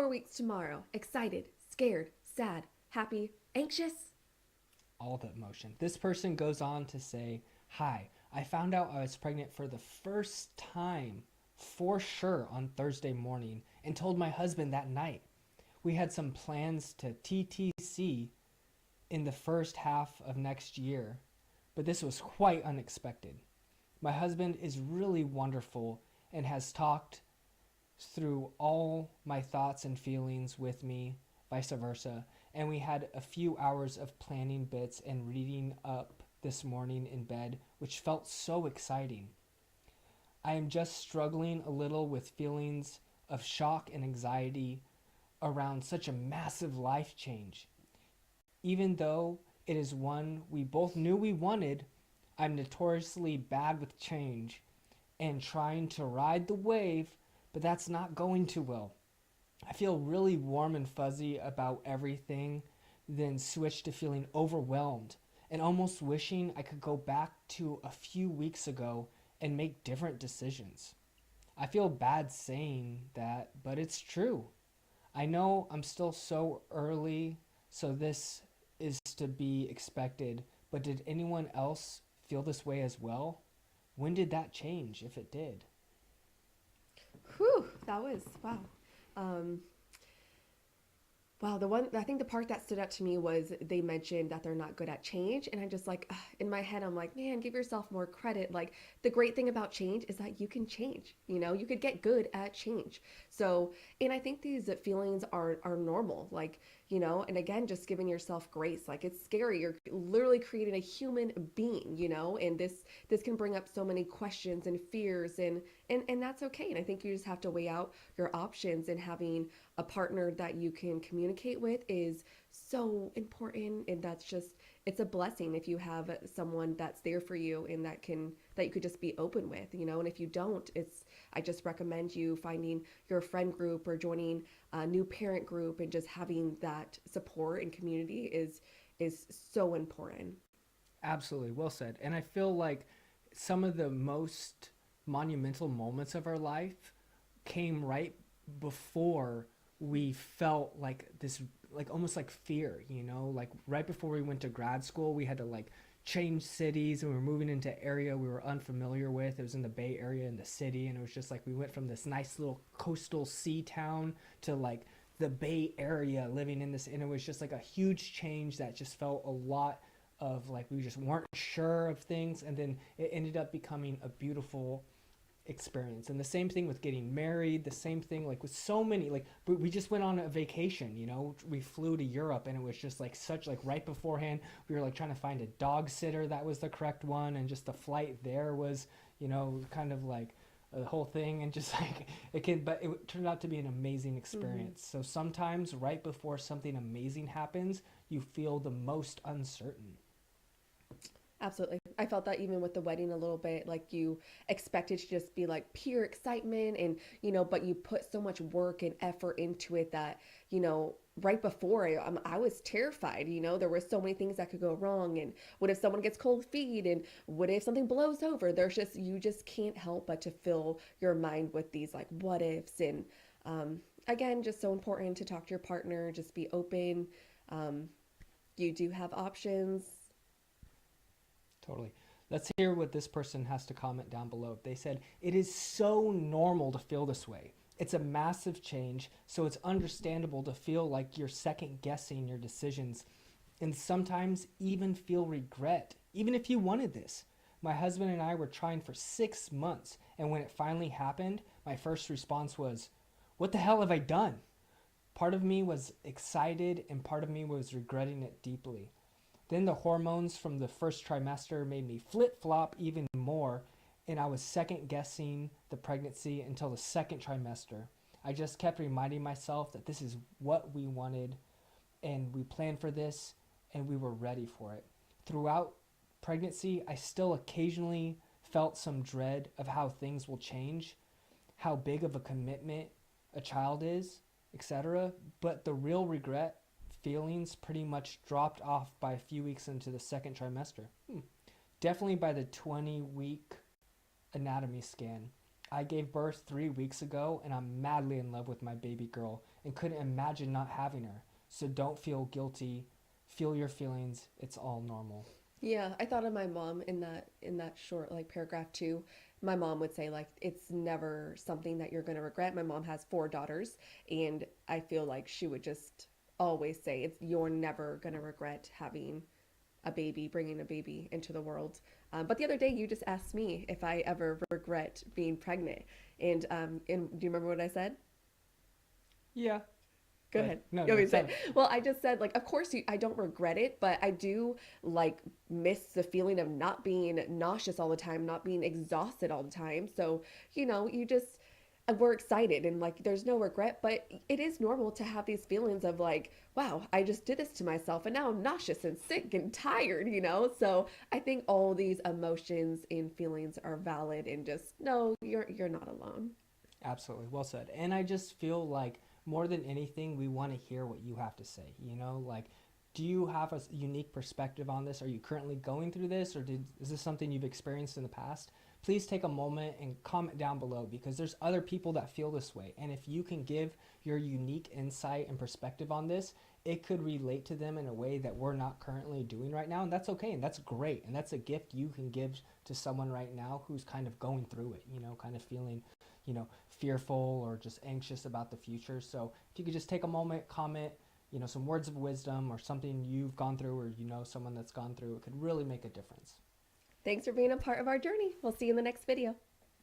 4 weeks tomorrow. Excited, scared, sad, happy, anxious. All the emotion. This person goes on to say, "Hi, I found out I was pregnant for the first time for sure on Thursday morning and told my husband that night. We had some plans to TTC in the first half of next year, but this was quite unexpected. My husband is really wonderful and has talked through all my thoughts and feelings with me, vice versa. And we had a few hours of planning bits and reading up this morning in bed, which felt so exciting. I am just struggling a little with feelings of shock and anxiety around such a massive life change. Even though it is one we both knew we wanted, I'm notoriously bad with change and trying to ride the wave, but that's not going too well. I feel really warm and fuzzy about everything, then switch to feeling overwhelmed and almost wishing I could go back to a few weeks ago and make different decisions. I feel bad saying that, but it's true. I know I'm still so early, so this is to be expected, but did anyone else feel this way as well? When did that change, if it did?" Whew, that was wow. Um, Wow, the one I think the part that stood out to me was they mentioned that they're not good at change, and I'm just like, ugh, in my head, I'm like, man, give yourself more credit. Like the great thing about change is that you can change. You know, you could get good at change. So, and I think these feelings are normal. Like and again, just giving yourself grace. Like it's scary. You're literally creating a human being. And this can bring up so many questions and fears, and that's okay. And I think you just have to weigh out your options, and having a partner that you can communicate with is so important, and that's just it's a blessing if you have someone that's there for you and that you could just be open with. And if you don't, it's I just recommend you finding your friend group or joining a new parent group, and just having that support and community is so important. Absolutely, well said. And I feel like some of the most monumental moments of our life came right before we felt like this, like almost like fear, like right before we went to grad school, we had to like change cities and we were moving into area we were unfamiliar with. It was in the Bay Area in the city, and it was just like we went from this nice little coastal sea town to like the Bay Area living in this, and it was just like a huge change that just felt a lot of like we just weren't sure of things, and then it ended up becoming a beautiful experience. And the same thing with getting married, the same thing like with so many, like we just went on a vacation, we flew to Europe, and it was just like such like right beforehand we were like trying to find a dog sitter that was the correct one, and just the flight there was kind of like the whole thing, and just like but it turned out to be an amazing Mm-hmm. experience. So sometimes right before something amazing happens, you feel the most uncertain. Absolutely. I felt that even with the wedding a little bit, like you expected to just be like pure excitement, but you put so much work and effort into it that, right before I was terrified. There were so many things that could go wrong. And what if someone gets cold feet? And what if something blows over? You just can't help but to fill your mind with these like what ifs. And again, just so important to talk to your partner, just be open. Um, you do have options. Totally. Let's hear what this person has to comment down below. They said, "It is so normal to feel this way. It's a massive change, so it's understandable to feel like you're second guessing your decisions and sometimes even feel regret, even if you wanted this. My husband and I were trying for 6 months, and when it finally happened, my first response was, 'What the hell have I done?' Part of me was excited and part of me was regretting it deeply. Then the hormones from the first trimester made me flip flop even more, and I was second guessing the pregnancy until the second trimester. I just kept reminding myself that this is what we wanted, and we planned for this, and we were ready for it. Throughout pregnancy, I still occasionally felt some dread of how things will change, how big of a commitment a child is, etc. But the real regret feelings pretty much dropped off by a few weeks into the second trimester. Definitely by the 20-week anatomy scan. I gave birth 3 weeks ago and I'm madly in love with my baby girl and couldn't imagine not having her. So don't feel guilty. Feel your feelings. It's all normal. Yeah, I thought of my mom in that short like paragraph too. My mom would say like it's never something that you're going to regret. My mom has four daughters and I feel like she would just always say it's you're never going to regret having a baby, bringing a baby into the world. But the other day you just asked me if I ever regret being pregnant. And do you remember what I said? Yeah, Go but ahead. no, You want no, me to say? tell me. Well, I just said like, of course, I don't regret it, but I do like miss the feeling of not being nauseous all the time, not being exhausted all the time. So you just we're excited and like there's no regret, but it is normal to have these feelings of like, wow, I just did this to myself, and now I'm nauseous and sick and tired. So I think all these emotions and feelings are valid, and just no, you're not alone. Absolutely. Well said. And I just feel like more than anything, we want to hear what you have to say. Like, do you have a unique perspective on this? Are you currently going through this, or is this something you've experienced in the past? Please take a moment and comment down below because there's other people that feel this way. And if you can give your unique insight and perspective on this, it could relate to them in a way that we're not currently doing right now. And that's okay. And that's great. And that's a gift you can give to someone right now who's kind of going through it, kind of feeling fearful or just anxious about the future. So if you could just take a moment, comment, some words of wisdom or something you've gone through or someone that's gone through, it could really make a difference. Thanks for being a part of our journey. We'll see you in the next video.